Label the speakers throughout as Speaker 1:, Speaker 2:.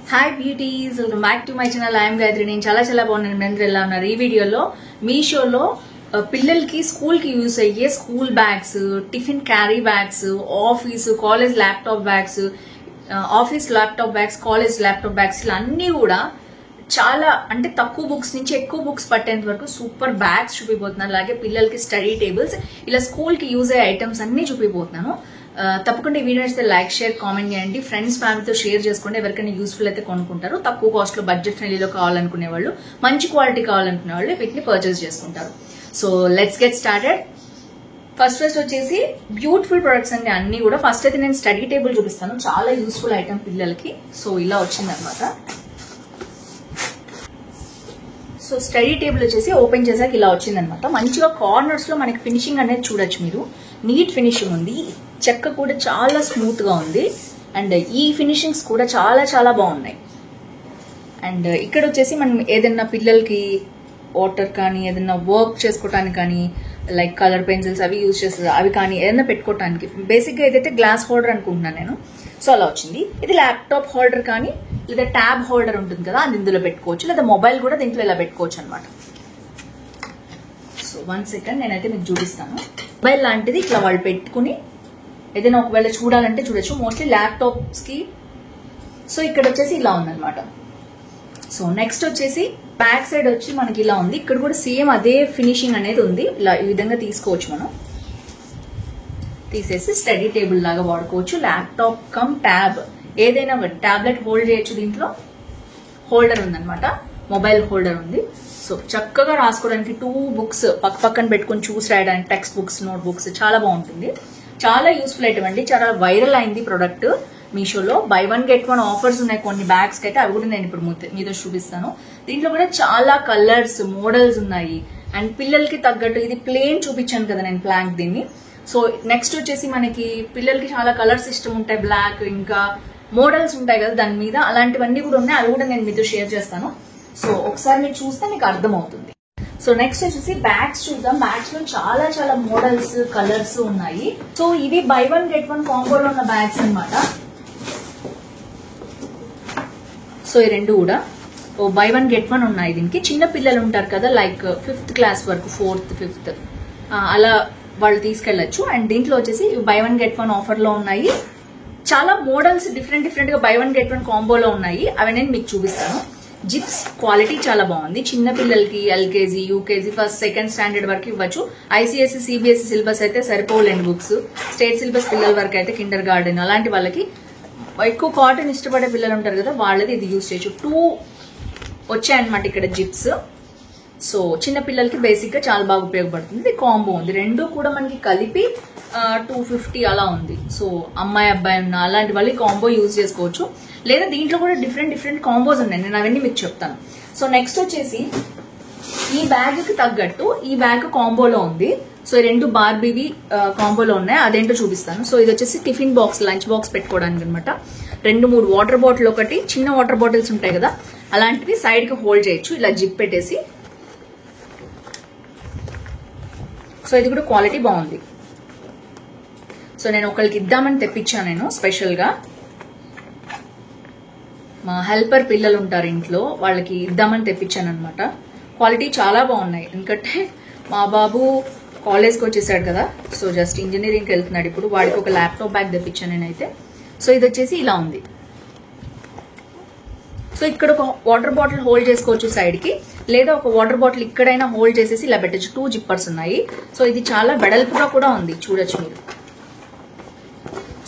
Speaker 1: Hi beauties, welcome back to my channel. I'm Gayatri. నేను చాలా బాగున్నాను. మీ అందరూ ఎలా ఉన్నారు? ఈ వీడియోలో మీషోలో పిల్లలకి స్కూల్ కి యూస్ అయ్యే school bags, tiffin carry bags, office college laptop bags, office laptop bags, college laptop bags ఇలా అన్ని కూడా చాలా అంటే తక్కువ బుక్స్ నుంచి ఎక్కువ బుక్స్ పట్టేంత వరకు సూపర్ బ్యాగ్స్ చూపిపోతున్నాను. అలాగే పిల్లలకి స్టడీ టేబుల్స్, ఇలా స్కూల్ కి యూజ్ అయ్యే ఐటమ్స్ అన్ని చూపిపోతున్నాను. తప్పకుండా ఈ వీడియో నచ్చితే లైక్, షేర్, కామెంట్ చేయండి. ఫ్రెండ్స్, ఫ్యామిలీతో షేర్ చేసుకోండి. ఎవరికైనా యూస్ఫుల్ అయితే కొనుక్కుంటారు. తక్కువ కాస్ట్ లో, బడ్జెట్ ఫ్రెండ్లీలో కావాలనుకునే వాళ్ళు, మంచి క్వాలిటీ కావాలనుకునే వాళ్ళు వీటిని పర్చేస్ చేసుకుంటారు. So let's get started. First వచ్చేసి బ్యూటిఫుల్ ప్రొడక్ట్స్ అండి అన్ని కూడా. ఫస్ట్ అయితే నేను స్టడీ టేబుల్ చూపిస్తాను. చాలా యూస్ఫుల్ ఐటమ్ పిల్లలకి. సో ఇలా వచ్చింది అనమాట. సో స్టడీ టేబుల్ వచ్చేసి ఓపెన్ చేసాక ఇలా వచ్చిందనమాట. మంచిగా కార్నర్స్ లో మనకి ఫినిషింగ్ అనేది చూడొచ్చు మీరు. నీట్ ఫినిషింగ్ ఉంది. చెక్క కూడా చాలా స్మూత్ గా ఉంది. అండ్ ఈ ఫినిషింగ్స్ కూడా చాలా బాగున్నాయి. అండ్ ఇక్కడ వచ్చేసి మనం ఏదైనా పిల్లలకి వాటర్ కానీ, ఏదైనా వర్క్ చేసుకోవటానికి కానీ, లైక్ కలర్ పెన్సిల్స్ అవి యూజ్ చేస్తారు, అవి కానీ ఏదైనా పెట్టుకోవటానికి. బేసిక్ గా ఏదైతే గ్లాస్ హోల్డర్ అనుకుంటున్నాను నేను. సో అలా వచ్చింది. ఇది ల్యాప్టాప్ హోల్డర్ కానీ, లేదా ట్యాబ్ హోల్డర్ ఉంటుంది కదా, అది ఇందులో పెట్టుకోవచ్చు. లేదా మొబైల్ కూడా దీంట్లో ఇలా పెట్టుకోవచ్చు అనమాట. సో 1 సెకండ్ నేనైతే మీకు చూపిస్తాను. మొబైల్ లాంటిది ఇట్లా వాళ్ళు పెట్టుకుని ఏదైనా ఒకవేళ చూడాలంటే చూడొచ్చు. మోస్ట్లీ ల్యాప్టాప్స్ కి. సో ఇక్కడ వచ్చేసి ఇలా ఉందన్నమాట. సో నెక్స్ట్ వచ్చేసి బ్యాక్ సైడ్ వచ్చి మనకి ఇలా ఉంది. ఇక్కడ కూడా సేమ్ అదే ఫినిషింగ్ అనేది ఉంది. ఇలా ఈ విధంగా తీసుకోవచ్చు. మనం తీసేసి స్టడీ టేబుల్ లాగా వాడుకోవచ్చు. ల్యాప్టాప్ కమ్ ట్యాబ్ ఏదైనా టాబ్లెట్ హోల్డ్ చేయొచ్చు. దీంట్లో హోల్డర్ ఉందన్నమాట. మొబైల్ హోల్డర్ ఉంది. సో చక్కగా రాసుకోవడానికి 2 బుక్స్ పక్కన పెట్టుకుని చూసి రాయడానికి, టెక్స్ట్ బుక్స్, నోట్ బుక్స్ చాలా బాగుంటుంది. చాలా యూస్ఫుల్ ఐటమ్ అండి. చాలా వైరల్ అయింది ప్రొడక్ట్ మీషోలో. బై 1 గెట్ 1 ఆఫర్స్ ఉన్నాయి కొన్ని బ్యాగ్స్ కి అయితే. అవి కూడా నేను ఇప్పుడు మీతో చూపిస్తాను. దీంట్లో కూడా చాలా కలర్స్, మోడల్స్ ఉన్నాయి. అండ్ పిల్లలకి తగ్గట్టు ఇది ప్లేన్ చూపించాను కదా నేను ప్లాంక్ దీన్ని. సో నెక్స్ట్ వచ్చేసి మనకి పిల్లలకి చాలా కలర్స్ ఇష్టం ఉంటాయి. బ్లాక్, ఇంకా మోడల్స్ ఉంటాయి కదా దాని మీద. అలాంటివన్నీ కూడా ఉన్నాయి. అవి కూడా నేను మీతో షేర్ చేస్తాను. సో ఒకసారి మీరు చూస్తే మీకు అర్థమవుతుంది. సో నెక్స్ట్ వచ్చేసి బ్యాగ్స్ చూద్దాం. బ్యాగ్స్ లో చాలా మోడల్స్, కలర్స్ ఉన్నాయి. సో ఇవి బై 1 గెట్ 1 కాంబోలో ఉన్న బ్యాగ్స్ అనమాట. సో ఈ రెండు కూడా బై 1 గెట్ 1 ఉన్నాయి. దీనికి చిన్న పిల్లలు ఉంటారు కదా, లైక్ 5th క్లాస్ వరకు, 4th, 5th అలా వాళ్ళు తీసుకెళ్లొచ్చు. అండ్ దీంట్లో వచ్చేసి బై 1 గెట్ 1 ఆఫర్ లో ఉన్నాయి. చాలా మోడల్స్ డిఫరెంట్ గా బై 1 గెట్ 1 కాంబోలో ఉన్నాయి. అవి నేను మీకు చూపిస్తాను. జిప్స్ క్వాలిటీ చాలా బాగుంది. చిన్న పిల్లలకి LKG, UKG, first, second standard వరకు ఇవ్వచ్చు. ఐసీఎస్సీ, సిబిఎస్ఈ సిలబస్ అయితే సరిపోలేండి బుక్స్. స్టేట్ సిలబస్ పిల్లల వరకు అయితే కిండర్ గార్డెన్ అలాంటి వాళ్ళకి, ఎక్కువ కాటన్ ఇష్టపడే పిల్లలు ఉంటారు కదా, వాళ్ళది ఇది యూజ్ చేయొచ్చు. 2 వచ్చాయన్నమాట ఇక్కడ జిప్స్. సో చిన్న పిల్లలకి బేసిక్ గా చాలా బాగా ఉపయోగపడుతుంది. ఇది కాంబో ఉంది. రెండు కూడా మనకి కలిపి 250 అలా ఉంది. సో అమ్మాయి అబ్బాయి ఉన్న అలాంటి వాళ్ళు కాంబో యూజ్ చేసుకోవచ్చు. లేదా దీంట్లో కూడా డిఫరెంట్ కాంబోస్ ఉన్నాయి. నేను అవన్నీ మీకు చెప్తాను. సో నెక్స్ట్ వచ్చేసి ఈ బ్యాగ్ కి తగ్గట్టు ఈ బ్యాగ్ కాంబోలో ఉంది. సో ఈ 2 బార్బీవి కాంబోలో ఉన్నాయి. అదేంటో చూపిస్తాను. సో ఇది వచ్చేసి టిఫిన్ బాక్స్, లంచ్ బాక్స్ పెట్టుకోవడానికి అనమాట. 2-3 వాటర్ బాటిల్, ఒకటి చిన్న వాటర్ బాటిల్స్ ఉంటాయి కదా, అలాంటివి సైడ్ కి హోల్డ్ చేయొచ్చు. ఇలా జిప్ పెట్టేసి. సో ఇది కూడా క్వాలిటీ బాగుంది. సో నేను ఒకరికి ఇద్దామని తెప్పించాను నేను స్పెషల్ గా. మా హెల్పర్ పిల్లలు ఉంటారు ఇంట్లో, వాళ్ళకి ఇద్దామని తెప్పించాను అనమాట. క్వాలిటీ చాలా బాగున్నాయి. ఎందుకంటే మా బాబు కాలేజ్కి వచ్చేసాడు కదా, సో జస్ట్ ఇంజనీరింగ్కి వెళ్తున్నాడు ఇప్పుడు. వాడికి ఒక ల్యాప్టాప్ బ్యాగ్ తెప్పించాను నేనైతే. సో ఇది వచ్చేసి ఇలా ఉంది. సో ఇక్కడ ఒక వాటర్ బాటిల్ హోల్డ్ చేసుకోవచ్చు సైడ్ కి, లేదా ఒక వాటర్ బాటిల్ ఇక్కడైనా హోల్డ్ చేసేసి ఇలా పెట్టచ్చు. 2 జిప్పర్స్ ఉన్నాయి. సో ఇది చాలా వెడల్పుగా కూడా ఉంది, చూడొచ్చు మీరు.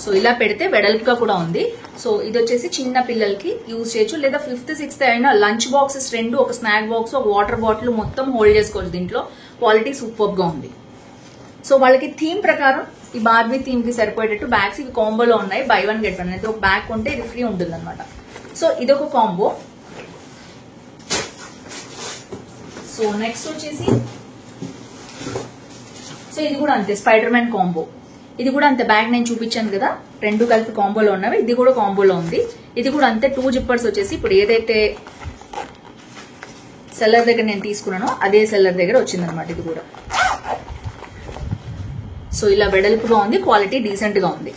Speaker 1: సో ఇలా పెడితే వెడల్పుగా కూడా ఉంది. సో ఇది వచ్చేసి చిన్న పిల్లలకి యూజ్ చేయొచ్చు. లేదా 5th, 6th అయినా లంచ్ బాక్సెస్ 2, ఒక స్నాక్ బాక్స్, ఒక వాటర్ బాటిల్ మొత్తం హోల్డ్ చేసుకోవచ్చు. దీంట్లో క్వాలిటీ సూపర్ గా ఉంది. సో వాళ్ళకి థీమ్ ప్రకారం, ఈ బార్బీ థీమ్ కి సరిపోయేటట్టు బ్యాగ్స్ ఇవి కాంబోలో ఉన్నాయి. బై 1 గెట్ 1 అయితే ఒక బ్యాగ్ కొంటే ఇది ఫ్రీ ఉంటుంది అనమాట. సో ఇదొక కాంబో. సో నెక్స్ట్ వచ్చేసి సో ఇది కూడా అంతే, స్పైడర్ మ్యాన్ కాంబో. ఇది కూడా అంతే, బ్యాగ్ నేను చూపించాను కదా, 2 కలిపి కాంబోలో ఉన్నవి. ఇది కూడా కాంబోలో ఉంది. ఇది కూడా అంతే, 2 జిప్పర్స్ వచ్చేసి ఇప్పుడు ఏదైతే సెల్లర్ దగ్గర నేను తీసుకున్నానో అదే సెల్లర్ దగ్గర వచ్చిందనమాట ఇది కూడా. సో ఇలా వెడల్పుగా ఉంది, క్వాలిటీ డీసెంట్ గా ఉంది.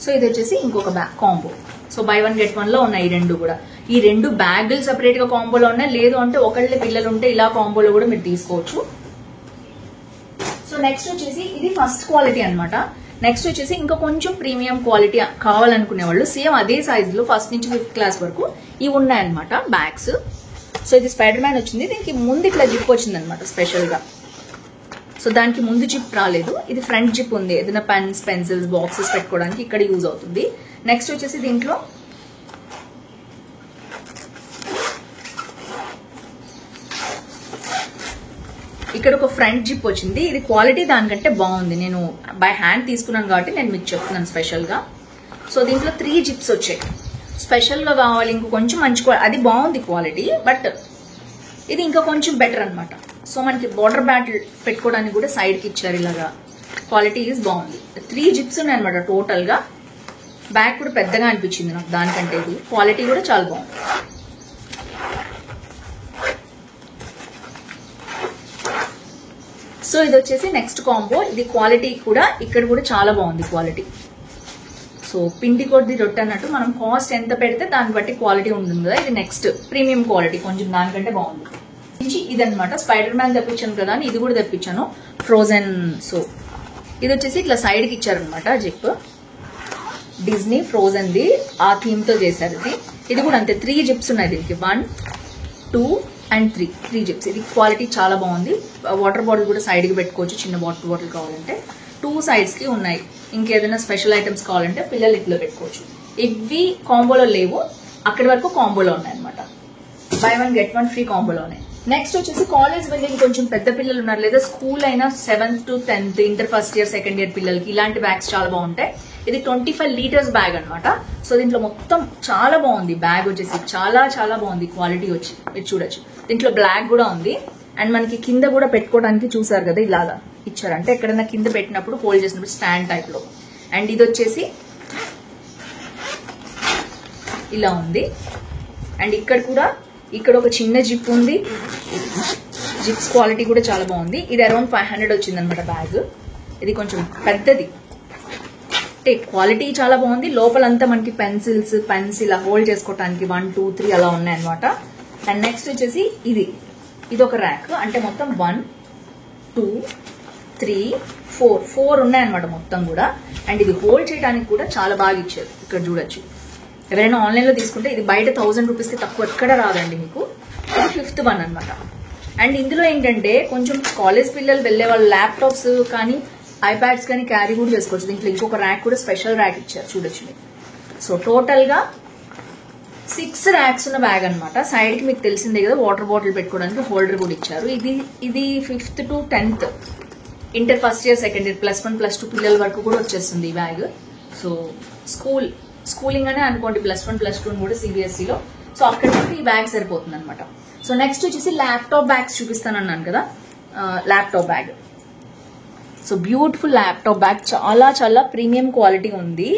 Speaker 1: సో ఇది వచ్చేసి ఇంకొక bag combo. So by 1 get 1 లో ఉన్నాయి ఈ రెండు కూడా. ఈ రెండు బ్యాగులు సెపరేట్ గా కాంబోలో ఉన్నాయి, లేదు అంటే ఒకళ్ళే పిల్లలు ఉంటే ఇలా కాంబోలో కూడా మీరు తీసుకోవచ్చు. సో నెక్స్ట్ వచ్చేసి ఇది ఫస్ట్ క్వాలిటీ అనమాట. నెక్స్ట్ వచ్చేసి ఇంకా కొంచెం ప్రీమియం క్వాలిటీ కావాలనుకునే వాళ్ళు సేమ్ అదే సైజ్ లో ఫస్ట్ నుంచి 5th క్లాస్ వరకు ఇవి ఉన్నాయన్నమాట బ్యాగ్స్. సో ఇది స్పైడర్ మ్యాన్ వచ్చింది, దీనికి ముందు ఇట్లా జిప్ వచ్చింది అనమాట స్పెషల్ గా. సో దానికి ముందు జిప్ రాలేదు, ఇది ఫ్రంట్ జిప్ ఉంది, ఏదైనా పెన్స్ పెన్సిల్స్ బాక్సెస్ పెట్టుకోవడానికి ఇక్కడ యూజ్ అవుతుంది. నెక్స్ట్ వచ్చేసి దీంట్లో ఇక్కడ ఒక ఫ్రంట్ జిప్ వచ్చింది, ఇది క్వాలిటీ దానికంటే బాగుంది. నేను బై హ్యాండ్ తీసుకున్నాను కాబట్టి నేను మీకు చెప్తున్నాను స్పెషల్ గా. సో దీంట్లో 3 జిప్స్ వచ్చాయి. స్పెషల్ గా కావాలి ఇంకో కొంచెం మంచి అది బాగుంది క్వాలిటీ, బట్ ఇది ఇంకా కొంచెం బెటర్ అనమాట. సో మనకి వాటర్ బాటిల్ పెట్టుకోవడానికి కూడా సైడ్ కి ఇచ్చారు ఇలాగా, క్వాలిటీ ఈజ్ బాగుంది. 3 జిప్స్ ఉన్నాయి అనమాట టోటల్ గా. బ్యాగ్ కూడా పెద్దగా అనిపించింది నాకు దానికంటే, ఇది క్వాలిటీ కూడా చాలా బాగుంది. సో ఇది వచ్చేసి నెక్స్ట్ కాంబో, ఇది క్వాలిటీ కూడా ఇక్కడ కూడా చాలా బాగుంది క్వాలిటీ. సో పిండి కొద్ది రొట్టె అన్నట్టు మనం కాస్ట్ ఎంత పెడితే దాన్ని బట్టి క్వాలిటీ ఉంటుంది కదా. ఇది నెక్స్ట్ ప్రీమియం క్వాలిటీ, కొంచెం దానికంటే బాగుంది. ఇదనమాట స్పైడర్ మ్యాన్ తెప్పించాను కదా అని ఇది కూడా తెప్పించాను ఫ్రోజన్. సో ఇది వచ్చేసి ఇట్లా సైడ్ కి ఇచ్చారనమాట జిప్, డిజ్నీ ఫ్రోజన్ ది ఆ థీమ్ తో చేశారు. ఇది కూడా అంతే 3 జిప్స్ ఉన్నాయి దీనికి, 1, 2 and 3 జిప్స్. ఇది క్వాలిటీ చాలా బాగుంది. వాటర్ బాటిల్ కూడా సైడ్ కి పెట్టుకోవచ్చు, చిన్న వాటర్ బాటిల్ కావాలంటే 2 సైడ్స్ కి ఉన్నాయి. ఇంకేదైనా స్పెషల్ ఐటమ్స్ కావాలంటే పిల్లలు ఇట్లా పెట్టుకోవచ్చు. ఇవి కాంబోలో లేవు, అక్కడి వరకు కాంబోలో ఉన్నాయి అనమాట. బై 1 గెట్ 1 ఫ్రీ కాంబోలోనే. నెక్స్ట్ వచ్చేసి కాలేజ్ వెళ్ళి కొంచెం పెద్ద పిల్లలు ఉన్నారు, లేదా స్కూల్ అయినా 7th to 10th inter first year second year పిల్లలకి ఇలాంటి బ్యాగ్స్ చాలా బాగుంటాయి. ఇది 25 లీటర్స్ బ్యాగ్ అనమాట. సో దీంట్లో మొత్తం చాలా బాగుంది బ్యాగ్ వచ్చేసి, చాలా చాలా బాగుంది క్వాలిటీ వచ్చి మీరు చూడొచ్చు. దీంట్లో బ్లాక్ కూడా ఉంది, అండ్ మనకి కింద కూడా పెట్టుకోవడానికి చూసారు కదా ఇలాగా ఇచ్చారు, అంటే ఎక్కడైనా కింద పెట్టినప్పుడు హోల్డ్ చేసినప్పుడు స్టాండ్ టైప్ లో. అండ్ ఇది వచ్చేసి ఇలా ఉంది, అండ్ ఇక్కడ ఒక చిన్న జిప్ ఉంది. జిప్స్ క్వాలిటీ కూడా చాలా బాగుంది. ఇది అరౌండ్ 500 వచ్చింది అనమాట బ్యాగ్. ఇది కొంచెం పెద్దది, క్వాలిటీ చాలా బాగుంది. లోపలంతా మనకి పెన్సిల్స్ పెన్స్ ఇలా హోల్డ్ చేసుకోవడానికి 1, 2, 3 అలా ఉన్నాయి అనమాట. అండ్ నెక్స్ట్ వచ్చేసి ఇది ఒక ర్యాక్, అంటే మొత్తం 1, 2, 3, 4 ఉన్నాయన్నమాట మొత్తం కూడా. అండ్ ఇది హోల్డ్ చేయడానికి కూడా చాలా బాగా ఇచ్చారు, ఇక్కడ చూడొచ్చు. ఎవరైనా ఆన్లైన్ లో తీసుకుంటే ఇది బయట 1000 రూపీస్ కి తక్కువ ఎక్కడ రాదండి మీకు. ఇది 5th వన్ అనమాట. అండ్ ఇందులో ఏంటంటే కొంచెం కాలేజ్ పిల్లలు వెళ్లే వాళ్ళు ల్యాప్టాప్స్ కానీ ఐప్యాడ్స్ కానీ క్యారీ కూడా చేసుకోవచ్చు. దీంట్లో ఇంకొక ర్యాక్ కూడా స్పెషల్ ర్యాక్ ఇచ్చారు చూడొచ్చు మీరు. సో టోటల్ గా 6 ర్యాక్స్ ఉన్న బ్యాగ్ అనమాట. సైడ్ కి మీకు తెలిసిందే కదా వాటర్ బాటిల్ పెట్టుకోవడానికి హోల్డర్ కూడా ఇచ్చారు. ఇది 5th to 10th inter first year second year +1 +2 పిల్లల వరకు కూడా వచ్చేస్తుంది ఈ బ్యాగ్. సో స్కూలింగ్ అనే అనుకోండి, +1 +2 కూడా సిబిఎస్ఈలో. సో అక్కడ వరకు ఈ బ్యాగ్ సరిపోతుంది అనమాట. సో నెక్స్ట్ వచ్చేసి ల్యాప్టాప్ బ్యాగ్స్ చూపిస్తానన్నాను కదా, laptop bag. So beautiful laptop bag, చాలా చాలా ప్రీమియం క్వాలిటీ ఉంది.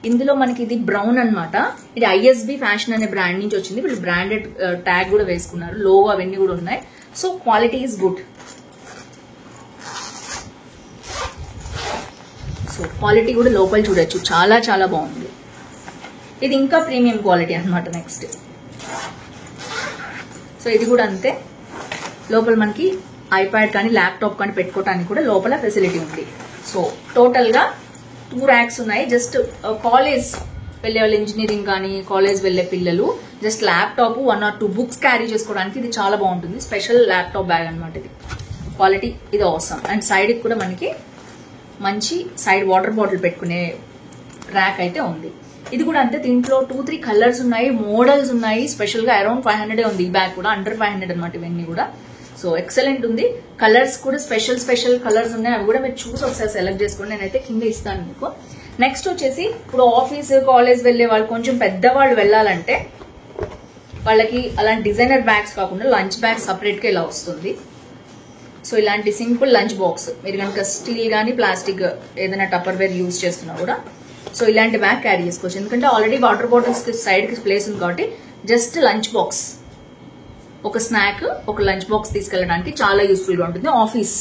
Speaker 1: ఇందులో మనకి ఇది బ్రౌన్ అనమాట. ఇది ఐఎస్బి ఫ్యాషన్ అనే బ్రాండ్ నుంచి వచ్చింది. వీళ్ళు బ్రాండెడ్ ట్యాగ్ కూడా వేసుకున్నారు, లోగో అవన్నీ కూడా ఉన్నాయి. So quality is good. So quality కూడా లోపల చూడొచ్చు, చాలా చాలా బాగుంది. ఇది ఇంకా ప్రీమియం క్వాలిటీ అనమాట. నెక్స్ట్ సో ఇది కూడా అంతే, లోపల మనకి ఐప్యాడ్ కానీ ల్యాప్టాప్ కానీ పెట్టుకోవడానికి కూడా లోపల ఫెసిలిటీ ఉంది. సో టోటల్ గా 2 ర్యాక్స్ ఉన్నాయి. జస్ట్ కాలేజ్ వెళ్లే వాళ్ళు, ఇంజనీరింగ్ కానీ కాలేజ్ వెళ్లే పిల్లలు just laptop 1 or 2 books carry చేసుకోవడానికి ఇది చాలా బాగుంటుంది. స్పెషల్ ల్యాప్టాప్ బ్యాగ్ అనమాట ఇది. క్వాలిటీ ఇది అవసరం. అండ్ సైడ్ కి కూడా మనకి మంచి సైడ్ వాటర్ బాటిల్ పెట్టుకునే ర్యాక్ అయితే ఉంది. ఇది కూడా అంతే, దీంట్లో 2-3 కలర్స్ ఉన్నాయి, మోడల్స్ ఉన్నాయి. స్పెషల్ గా అరౌండ్ 500 ఉంది ఈ బ్యాగ్ కూడా, అండర్ 500 అనమాట ఇవన్నీ కూడా. సో ఎక్సలెంట్ ఉంది. కలర్స్ కూడా స్పెషల్ కలర్స్ ఉన్నాయి, అవి కూడా మీరు చూసి ఒకసారి సెలెక్ట్ చేసుకోండి. నేనైతే కింద ఇస్తాను మీకు. నెక్స్ట్ వచ్చేసి ఇప్పుడు ఆఫీస్ కాలేజ్ వెళ్లే వాళ్ళు, కొంచెం పెద్దవాళ్ళు వెళ్ళాలంటే వాళ్ళకి అలాంటి డిజైనర్ బ్యాగ్స్ కాకుండా లంచ్ బ్యాగ్ సపరేట్ గా ఇలా వస్తుంది. సో ఇలాంటి సింపుల్ లంచ్ బాక్స్, మీరు కనుక స్టీల్ గానీ ప్లాస్టిక్ ఏదైనా టప్పర్ వేర్ యూజ్ చేస్తున్నా కూడా సో ఇలాంటి బ్యాగ్ క్యారీ చేసుకోవచ్చు. ఎందుకంటే ఆల్రెడీ వాటర్ బాటిల్స్ సైడ్ కి ప్లేస్ ఉంది కాబట్టి జస్ట్ లంచ్ బాక్స్, ఒక స్నాక్, ఒక లంచ్ బాక్స్ తీసుకెళ్ళడానికి చాలా యూస్ఫుల్ గా ఉంటుంది. Office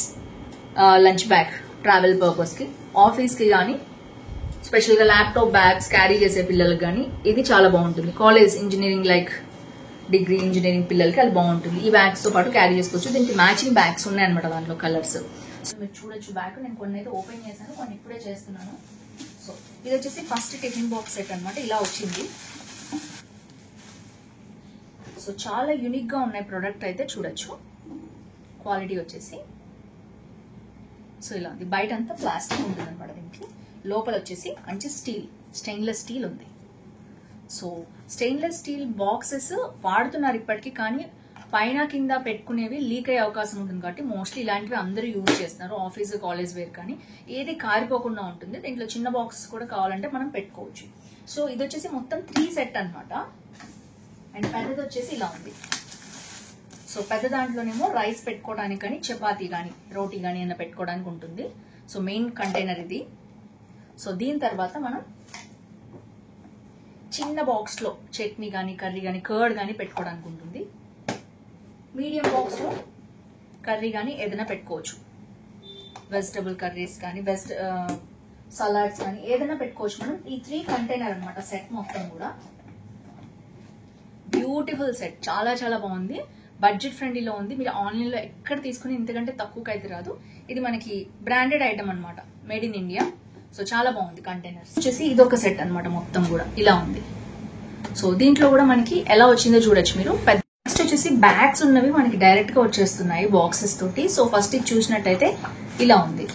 Speaker 1: lunch bag travel purpose కి, ఆఫీస్ కి కానీ స్పెషల్ గా ల్యాప్టాప్ బ్యాగ్స్ క్యారీ చేసే పిల్లలకు కానీ ఇది చాలా బాగుంటుంది. College engineering like degree engineering పిల్లలకి అది బాగుంటుంది. ఈ బ్యాగ్స్ తో పాటు క్యారీ చేసుకోవచ్చు. దీనికి మ్యాచింగ్ బ్యాగ్స్ ఉన్నాయన్నమాట దాంట్లో కలర్స్. సో మీరు చూడొచ్చు బ్యాగ్. నేను కొన్ని అయితే ఓపెన్ చేశాను, కొన్ని ఇప్పుడే చేస్తున్నాను. సో ఇది వచ్చేసి ఫస్ట్ టిఫిన్ బాక్స్ సెట్ అనమాట. ఇలా వచ్చింది. సో చాలా యూనిక్ గా ఉన్నాయి ప్రొడక్ట్ అయితే చూడొచ్చు. క్వాలిటీ వచ్చేసి సో ఇలా ఉంది. బయట అంతా ప్లాస్టిక్ ఉంటుంది అనమాట. దీనికి లోపల వచ్చేసి మంచి స్టెయిన్లెస్ స్టీల్ ఉంది. సో స్టెయిన్లెస్ స్టీల్ బాక్సెస్ వాడుతున్నారు ఇప్పటికీ, కానీ పైన కింద పెట్టుకునేవి లీక్ అయ్యే అవకాశం ఉంటుంది కాబట్టి మోస్ట్లీ ఇలాంటివి అందరూ యూజ్ చేస్తున్నారు. ఆఫీస్ కాలేజ్ వేర్ కానీ ఏది కారిపోకుండా ఉంటుంది. దీంట్లో చిన్న బాక్సెస్ కూడా కావాలంటే మనం పెట్టుకోవచ్చు. సో ఇది వచ్చేసి మొత్తం 3 సెట్ అనమాట. అండ్ పెద్దది వచ్చేసి ఇలా ఉంది. సో పెద్ద దాంట్లోనేమో రైస్ పెట్టుకోవడానికి కానీ చపాతీ కానీ రోటీ కానీ ఏమైనా పెట్టుకోవడానికి ఉంటుంది. సో మెయిన్ కంటైనర్ ఇది. సో దీని తర్వాత మనం చిన్న బాక్స్ లో చట్నీ కానీ కర్రీ కానీ కర్డ్ కానీ పెట్టుకోవడానికి ఉంటుంది. మీడియం బాక్స్ లో కర్రీ కానీ ఏదైనా పెట్టుకోవచ్చు. వెజిటబుల్ కర్రీస్ కానీ సలాడ్స్ కానీ ఏదైనా పెట్టుకోవచ్చు మనం. ఈ 3 కంటైనర్ అనమాట సెట్ మొత్తం కూడా. బ్యూటిఫుల్ సెట్, చాలా చాలా బాగుంది. బడ్జెట్ ఫ్రెండ్లీలో ఉంది. మీరు ఆన్లైన్ లో ఎక్కడ తీసుకుని ఇంతకంటే తక్కువకి అయితే రాదు. ఇది మనకి బ్రాండెడ్ ఐటమ్ అనమాట, మేడ్ ఇన్ ఇండియా. సో చాలా బాగుంది. కంటైనర్స్ వచ్చేసి ఇది ఒక సెట్ అనమాట. మొత్తం కూడా ఇలా ఉంది. సో దీంట్లో కూడా మనకి ఎలా వచ్చిందో చూడొచ్చు మీరు. నెక్స్ట్ వచ్చేసి బ్యాగ్స్ ఉన్నవి మనకి డైరెక్ట్ గా వచ్చేస్తున్నాయి బాక్సెస్ తోటి. సో ఫస్ట్ ఇది చూసినట్టయితే ఇలా ఉంది.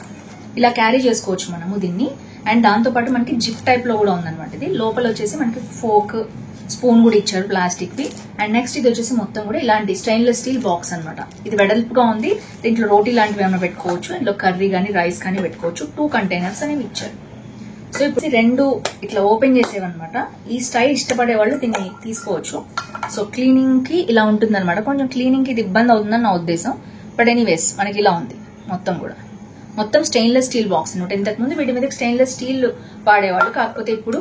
Speaker 1: ఇలా క్యారీ చేసుకోవచ్చు మనము దీన్ని. అండ్ దాంతో పాటు మనకి జిప్ టైప్ లో కూడా ఉందన్నమాట. ఇది లోపల వచ్చేసి మనకి ఫోక్ స్పూన్ కూడా ఇచ్చారు ప్లాస్టిక్ వి. అండ్ నెక్స్ట్ ఇది వచ్చేసి మొత్తం కూడా ఇలాంటి స్టెయిన్లెస్ స్టీల్ బాక్స్ అనమాట. ఇది వెడల్పుగా ఉంది. దీంట్లో రోటీ లాంటివి ఏమైనా పెట్టుకోవచ్చు. ఇంట్లో కర్రీ కానీ రైస్ కానీ పెట్టుకోవచ్చు. 2 కంటైనర్స్ అనేవి ఇచ్చారు. సో ఇప్పుడు 2 ఇట్లా ఓపెన్ చేసేవన్నమాట. ఈ స్టైల్ ఇష్టపడే వాళ్ళు దీన్ని తీసుకోవచ్చు. సో క్లీనింగ్ కి ఇలా ఉంటుంది అనమాట. కొంచెం క్లీనింగ్ కి ఇది ఇబ్బంది అవుతుందని నా ఉద్దేశం. బట్ ఎనీవేస్ మనకి ఇలా ఉంది మొత్తం కూడా. మొత్తం స్టెయిన్లెస్ స్టీల్ బాక్స్ అనమాట. ఇంతకుముందు వీటి మీద స్టెయిన్లెస్ స్టీల్ వాడేవాళ్ళు, కాకపోతే ఇప్పుడు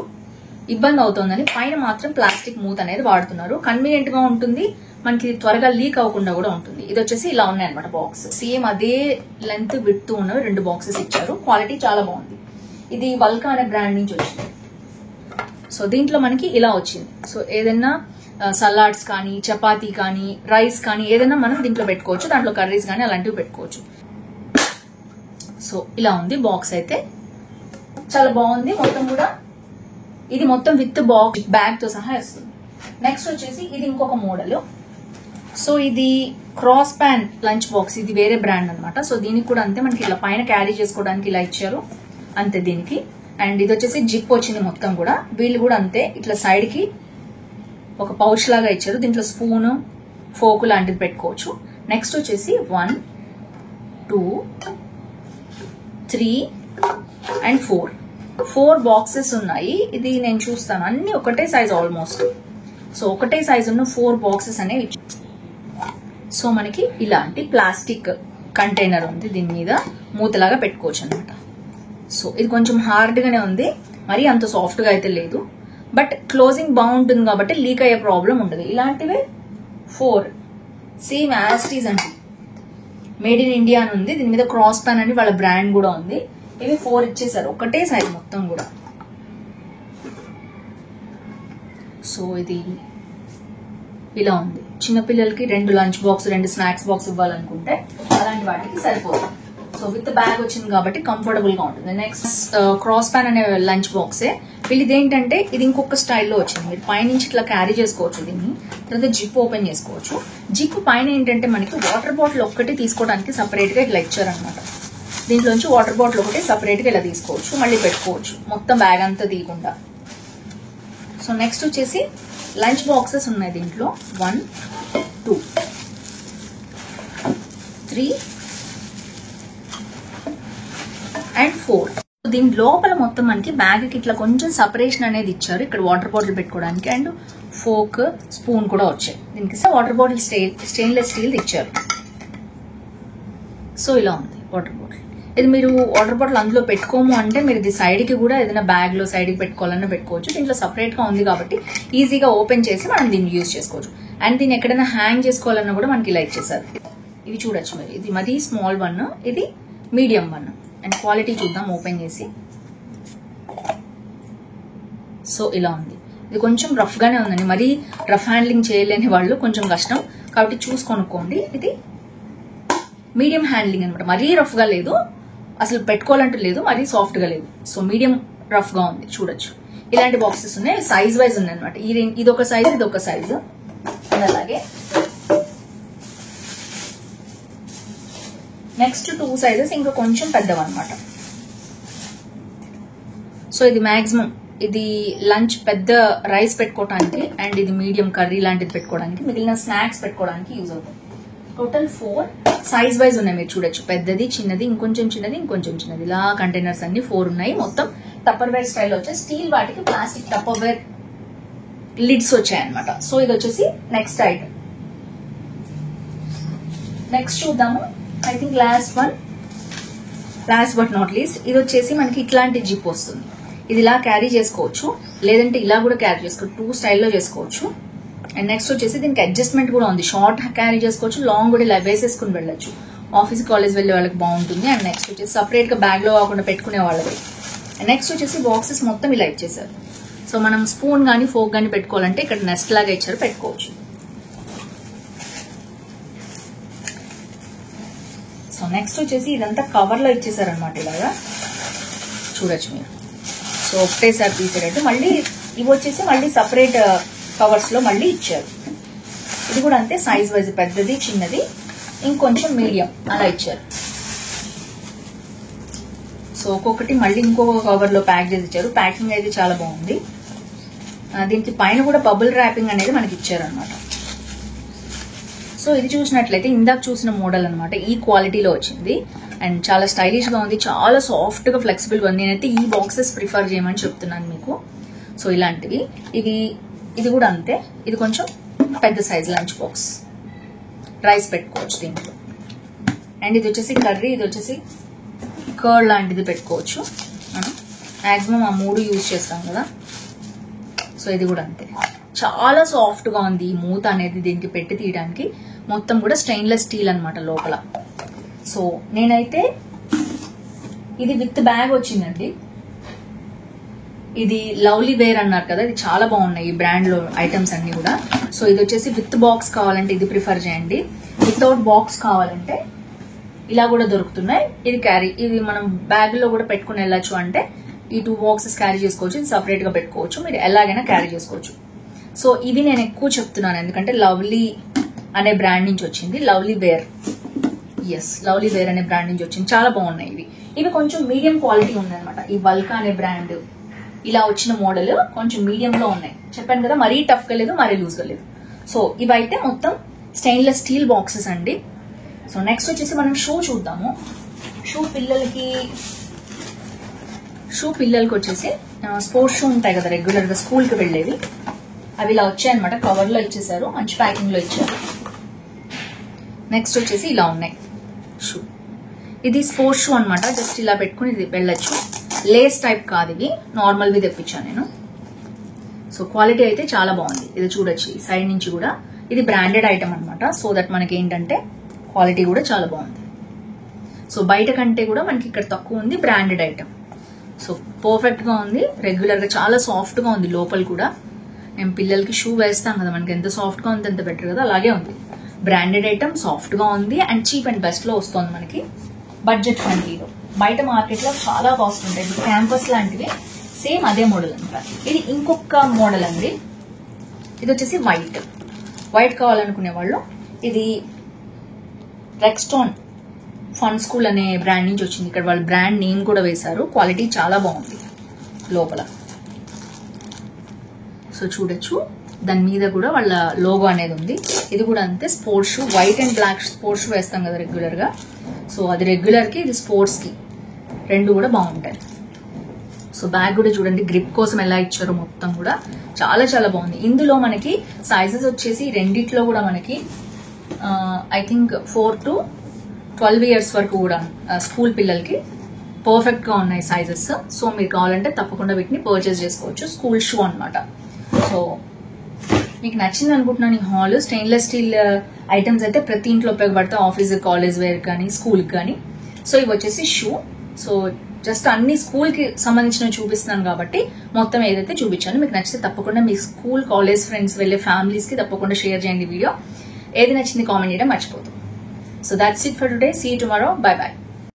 Speaker 1: ఇబ్బంది అవుతుందని పైన మాత్రం ప్లాస్టిక్ మూత అనేది వాడుతున్నారు. కన్వీనియంట్ గా ఉంటుంది, మనకి త్వరగా లీక్ అవ్వకుండా కూడా ఉంటుంది. ఇది వచ్చేసి ఇలా ఉన్నాయి అనమాట బాక్స్. సేమ్ అదే లెంత్ విడ్త్ ఉన్నవి 2 బాక్సెస్ ఇచ్చారు. క్వాలిటీ చాలా బాగుంది. ఇది వల్కా అనే బ్రాండ్ నుంచి వచ్చింది. సో దీంట్లో మనకి ఇలా వచ్చింది. సో ఏదైనా సలాడ్స్ కానీ చపాతీ కానీ రైస్ కానీ ఏదైనా మనం దీంట్లో పెట్టుకోవచ్చు. దాంట్లో కర్రీస్ కానీ అలాంటివి పెట్టుకోవచ్చు. సో ఇలా ఉంది బాక్స్ అయితే. చాలా బాగుంది మొత్తం కూడా. ఇది మొత్తం విత్ బాక్స్ బ్యాగ్ తో సహా వస్తుంది. నెక్స్ట్ వచ్చేసి ఇది ఇంకొక మోడల్. సో ఇది క్రాస్ ప్యాన్ లంచ్ బాక్స్. ఇది వేరే బ్రాండ్ అనమాట. సో దీనికి కూడా అంతే, మనకి ఇలా పైన క్యారీ చేసుకోవడానికి ఇలా ఇచ్చారు అంతే దీనికి. అండ్ ఇది వచ్చేసి జిప్ వచ్చింది మొత్తం కూడా. వీళ్ళు కూడా అంతే, ఇట్లా సైడ్ కి ఒక పౌచ్ లాగా ఇచ్చారు. దీంట్లో స్పూన్ ఫోక్ లాంటిది పెట్టుకోవచ్చు. నెక్స్ట్ వచ్చేసి 1 2 3 అండ్ 4 బాక్సెస్ ఉన్నాయి. ఇది నేను చూస్తాను, అన్ని ఒకటే సైజ్ ఆల్మోస్ట్. సో ఒకటే సైజ్ ఉన్న 4 బాక్సెస్ అనేవి. సో మనకి ఇలాంటి ప్లాస్టిక్ కంటైనర్ ఉంది. దీని మీద మూతలాగా పెట్టుకోవచ్చు అనమాట. సో ఇది కొంచెం హార్డ్ గానే ఉంది, మరి అంత సాఫ్ట్ గా అయితే లేదు. బట్ క్లోజింగ్ బాగుంటుంది కాబట్టి లీక్ అయ్యే ప్రాబ్లం ఉండదు. ఇలాంటివే 4 సేమ్ యాస్టీస్ అంటే మేడ్ ఇన్ ఇండియా అని ఉంది. దీని మీద క్రాస్ ప్యాన్ అని వాళ్ళ బ్రాండ్ కూడా ఉంది. ఇవి 4 ఇచ్చేసారు, ఒకటే సైజ్ మొత్తం కూడా. సో ఇది ఇలా ఉంది. చిన్నపిల్లలకి 2 లంచ్ బాక్స్ 2 స్నాక్స్ బాక్స్ ఇవ్వాలనుకుంటే అలాంటి వాటికి సరిపోతుంది. సో విత్ బ్యాగ్ వచ్చింది కాబట్టి కంఫర్టబుల్ గా ఉంటుంది. నెక్స్ట్ క్రాస్ ప్యాన్ అనే లంచ్ బాక్సే. వీళ్ళు ఇదేంటంటే ఇది ఇంకొక స్టైల్లో వచ్చింది. మీరు పైనుంచి ఇట్లా క్యారీ చేసుకోవచ్చు దీన్ని. తర్వాత జిప్ ఓపెన్ చేసుకోవచ్చు. జిప్ పైన ఏంటంటే మనకి వాటర్ బాటిల్ ఒక్కటి తీసుకోవడానికి సపరేట్ గా ఇట్లా ఇచ్చారనమాట. దీంట్లోంచి వాటర్ బాటిల్ ఒకటి సపరేట్ గా ఇలా తీసుకోవచ్చు, మళ్ళీ పెట్టుకోవచ్చు, మొత్తం బ్యాగ్ అంతా తీయకుండా. సో నెక్స్ట్ వచ్చేసి లంచ్ బాక్సెస్ ఉన్నాయి దీంట్లో. 1 2 3 అండ్ 4. దీని లోపల మొత్తం మనకి బ్యాగ్ కి ఇట్లా కొంచెం సపరేషన్ అనేది ఇచ్చారు. ఇక్కడ వాటర్ బాటిల్ పెట్టుకోవడానికి అండ్ ఫోక్ స్పూన్ కూడా వచ్చాయి. దీనికి వాటర్ బాటిల్ స్టెయిన్లెస్ స్టీల్ ఇచ్చారు. సో ఇలా ఉంది వాటర్ బాటిల్. ఇది మీరు వాటర్ బాటిల్ అందులో పెట్టుకోము అంటే మీరు ఇది సైడ్ కి కూడా ఏదైనా బ్యాగ్ లో సైడ్ కి పెట్టుకోవాలన్నా పెట్టుకోవచ్చు. దీంట్లో సపరేట్ గా ఉంది కాబట్టి ఈజీగా ఓపెన్ చేసి మనం దీన్ని యూజ్ చేసుకోవచ్చు. అండ్ దీన్ని ఎక్కడైనా హ్యాంగ్ చేసుకోవాలన్నా కూడా మనకి ఇలా ఇచ్చేసారు. ఇవి చూడొచ్చు మీరు. ఇది మరీ స్మాల్ 1, ఇది మీడియం 1. అండ్ క్వాలిటీ చూద్దాం ఓపెన్ చేసి. సో ఇలా ఉంది. ఇది కొంచెం రఫ్ గానే ఉందండి, మరీ రఫ్ హ్యాండ్లింగ్ చేయలేని వాళ్ళు కొంచెం కష్టం కాబట్టి చూసి కొనుక్కోండి. ఇది మీడియం హ్యాండ్లింగ్ అనమాట, మరీ రఫ్ గా లేదు, అసలు పెట్టుకోవాలంటూ లేదు, మరీ సాఫ్ట్ గా లేదు. సో మీడియం రఫ్ గా ఉంది, చూడొచ్చు. ఇలాంటి బాక్సెస్ ఉన్నాయి, సైజ్ వైజ్ ఉన్నాయి అనమాట. ఇది ఒక సైజ్, ఇది ఒక సైజు. అలాగే నెక్స్ట్ 2 సైజెస్ ఇంకా కొంచెం పెద్దవన్నమాట. సో ఇది మాక్సిమం, ఇది లంచ్ పెద్ద రైస్ పెట్టుకోవడానికి, అండ్ ఇది మీడియం కర్రీ లాంటిది పెట్టుకోవడానికి, మిగిలిన స్నాక్స్ పెట్టుకోవడానికి యూజ్ అవుతుంది. టోటల్ 4 సైజ్ వైజ్ ఉన్నాయి, మీరు చూడొచ్చు. పెద్దది, చిన్నది, ఇంకొంచెం చిన్నది, ఇంకొంచెం చిన్నది, ఇలా కంటైనర్స్ అన్ని 4 ఉన్నాయి. మొత్తం టప్పర్ వేర్ స్టైల్ వచ్చేసి స్టీల్ వాటికి ప్లాస్టిక్ టప్పర్ వేర్ లిడ్స్ వచ్చాయన్నమాట. సో ఇది వచ్చేసి నెక్స్ట్ ఐటమ్. నెక్స్ట్ చూద్దాము. I think last but not least, ఇది వచ్చేసి మనకి ఇట్లాంటి జిప్ వస్తుంది. ఇది ఇలా క్యారీ చేసుకోవచ్చు, లేదంటే ఇలా కూడా క్యారీ చేసుకోవచ్చు, 2 స్టైల్లో చేసుకోవచ్చు. అండ్ నెక్స్ట్ వచ్చేసి దీనికి అడ్జస్ట్మెంట్ కూడా ఉంది, షార్ట్ క్యారీ చేసుకోవచ్చు, లాంగ్ కూడా ఇలా వేసేసుకుని వెళ్ళొచ్చు. ఆఫీస్ కాలేజ్ వెళ్ళే వాళ్ళకి బాగుంటుంది. అండ్ నెక్స్ట్ వచ్చేసి సపరేట్ గా బ్యాగ్ లో కాకుండా పెట్టుకునే వాళ్ళకి. అండ్ నెక్స్ట్ వచ్చేసి బాక్సెస్ మొత్తం ఇలా ఇచ్చేసారు. సో మనం స్పూన్ గానీ ఫోక్ గానీ పెట్టుకోవాలంటే ఇక్కడ నెస్ట్ లాగా ఇచ్చారు, పెట్టుకోవచ్చు. సో నెక్స్ట్ వచ్చేసి ఇదంతా కవర్ లో ఇచ్చేసారు అనమాట, ఇలాగా చూడొచ్చు మీరు. సో ఒకటేసారి తీసేటట్టు. మళ్ళీ ఇవి వచ్చేసి మళ్ళీ సపరేట్ కవర్స్ లో మళ్ళీ ఇచ్చారు. ఇది కూడా అంతే, సైజ్ వైజ్ పెద్దది, చిన్నది, ఇంకొంచెం మీడియం అలా ఇచ్చారు. సో ఒక్కొక్కటి మళ్ళీ ఇంకొక కవర్ లో ప్యాక్ చేసి ఇచ్చారు. ప్యాకింగ్ అయితే చాలా బాగుంది. దీనికి పైన కూడా బబుల్ ర్యాపింగ్ అనేది మనకి ఇచ్చారు అనమాట. సో ఇది చూసినట్లయితే ఇందాక చూసిన మోడల్ అనమాట, ఈ క్వాలిటీలో వచ్చింది. అండ్ చాలా స్టైలిష్ గా ఉంది, చాలా సాఫ్ట్ గా ఫ్లెక్సిబుల్ గా ఉంది. నేనైతే ఈ బాక్సెస్ ప్రిఫర్ చేయమని చెప్తున్నాను మీకు. సో ఇలాంటివి ఇది కూడా అంతే. ఇది కొంచెం పెద్ద సైజ్ లంచ్ బాక్స్, రైస్ పెట్టుకోవచ్చు దీంట్లో. అండ్ ఇది వచ్చేసి కర్రీ, ఇది వచ్చేసి కర్డ్ లాంటిది పెట్టుకోవచ్చు. మనం మాక్సిమం ఆ 3 యూజ్ చేస్తాం కదా. సో ఇది కూడా అంతే, చాలా సాఫ్ట్ గా ఉంది. ఈ మూత అనేది దీనికి పెట్టి తీయడానికి మొత్తం కూడా స్టెయిన్లెస్ స్టీల్ అనమాట లోపల. సో నేనైతే ఇది విత్ బ్యాగ్ వచ్చిందండి. ఇది లవ్లీ వేర్ అన్నారు కదా, ఇది చాలా బాగున్నాయి ఈ బ్రాండ్ లో ఐటమ్స్ అన్ని కూడా. సో ఇది వచ్చేసి విత్ బాక్స్ కావాలంటే ఇది ప్రిఫర్ చేయండి, వితౌట్ బాక్స్ కావాలంటే ఇలా కూడా దొరుకుతున్నాయి. ఇది మనం బ్యాగ్ లో కూడా పెట్టుకుని వెళ్ళొచ్చు, అంటే ఈ 2 బాక్సెస్ క్యారీ చేసుకోవచ్చు. ఇది సపరేట్ గా పెట్టుకోవచ్చు, మీరు ఎలాగైనా క్యారీ చేసుకోవచ్చు. సో ఇవి నేను ఎక్కువ చెప్తున్నాను ఎందుకంటే లవ్లీ అనే బ్రాండ్ నుంచి వచ్చింది. లవ్లీ వేర్ అనే బ్రాండ్ నుంచి వచ్చింది, చాలా బాగున్నాయి ఇవి. ఇవి కొంచెం మీడియం క్వాలిటీ ఉందన్నమాట. ఈ వల్కా అనే బ్రాండ్ ఇలా వచ్చిన మోడల్ కొంచెం మీడియం లో ఉన్నాయి. చెప్పాను కదా, మరీ టఫ్ గా లేదు, మరీ లూజ్ గా లేదు. సో ఇవైతే మొత్తం స్టెయిన్లెస్ స్టీల్ బాక్సెస్ అండి. సో నెక్స్ట్ వచ్చేసి మనం షూ చూద్దాము. షూ పిల్లలకి వచ్చేసి స్పోర్ట్స్ షూ ఉంటాయి కదా రెగ్యులర్ గా స్కూల్ కి వెళ్ళేవి, అవి ఇలా వచ్చాయన్నమాట. కవర్ లో ఇచ్చేసారు, మంచి ప్యాకింగ్ లో ఇచ్చారు. నెక్స్ట్ వచ్చేసి ఇలా ఉన్నాయి షూ. ఇది స్పోర్ట్స్ షూ అనమాట, జస్ట్ ఇలా పెట్టుకుని ఇది వెళ్ళొచ్చు. లేస్ టైప్ కాదు, ఇవి నార్మల్ వి తెప్పించాను నేను. సో క్వాలిటీ అయితే చాలా బాగుంది. ఇది చూడొచ్చు ఈ సైడ్ నుంచి కూడా. ఇది బ్రాండెడ్ ఐటమ్ అనమాట. సో దట్ మనకి ఏంటంటే క్వాలిటీ కూడా చాలా బాగుంది. సో బయట కంటే కూడా మనకి ఇక్కడ తక్కువ ఉంది, బ్రాండెడ్ ఐటమ్. సో పర్ఫెక్ట్ గా ఉంది, రెగ్యులర్ గా చాలా సాఫ్ట్ గా ఉంది. లోపల కూడా మేము పిల్లలకి షూ వేస్తాం కదా, మనకి ఎంత సాఫ్ట్ గా ఉంది అంత బెటర్ కదా, అలాగే ఉంది. బ్రాండెడ్ ఐటమ్, సాఫ్ట్ గా ఉంది, అండ్ చీప్ అండ్ బెస్ట్ లో వస్తుంది మనకి, బడ్జెట్ ఫ్రెండ్లీలో. బయట మార్కెట్ లో చాలా కాస్ట్ ఉంటాయి. క్యాంపస్ లాంటివి సేమ్ అదే మోడల్ అనమాట. ఇది ఇంకొక మోడల్ అండి. ఇది వచ్చేసి వైట్ కావాలనుకునే వాళ్ళు, ఇది రెక్స్టోన్ ఫన్ స్కూల్ అనే బ్రాండ్ నుంచి వచ్చింది. ఇక్కడ వాళ్ళ బ్రాండ్ నేమ్ కూడా వేశారు. క్వాలిటీ చాలా బాగుంది లోపల. సో చూడొచ్చు, దాని మీద కూడా వాళ్ళ లోగో అనేది ఉంది. ఇది కూడా అంతే, sports shoe, white and black sports shoe వేస్తాం కదా రెగ్యులర్ గా. సో అది రెగ్యులర్ కి, ఇది స్పోర్ట్స్ కి, రెండు కూడా బాగుంటాయి. సో బ్యాగ్ కూడా చూడండి, గ్రిప్ కోసం ఎలా ఇచ్చారో మొత్తం కూడా చాలా చాలా బాగుంది. ఇందులో మనకి సైజెస్ వచ్చేసి రెండిట్లో కూడా మనకి ఐ థింక్ 4 to 12 years వరకు కూడా స్కూల్ పిల్లలకి పర్ఫెక్ట్ గా ఉన్నాయి సైజెస్. సో మీరు కావాలంటే తప్పకుండా వీటిని పర్చేస్ చేసుకోవచ్చు. స్కూల్ షూ అనమాట. సో మీకు నచ్చింది అనుకుంటున్నాను ఈ హాల్. స్టెయిన్లెస్ స్టీల్ ఐటమ్స్ అయితే ప్రతి ఇంట్లో ఉపయోగపడతాయి, ఆఫీస్, కాలేజ్ వేర్ కానీ, స్కూల్ కానీ. సో ఇవి వచ్చేసి షూ. సో జస్ట్ అన్ని స్కూల్ కి సంబంధించినవి చూపిస్తున్నాను కాబట్టి మొత్తం ఏదైతే చూపించాను. మీకు నచ్చితే తప్పకుండా మీ స్కూల్ కాలేజ్ ఫ్రెండ్స్ వెళ్ళే ఫ్యామిలీస్ కి తప్పకుండా షేర్ చేయండి వీడియో. ఏది నచ్చింది కామెంట్ చేయడం మర్చిపోతుంది. So that's it for today. See you tomorrow. Bye by.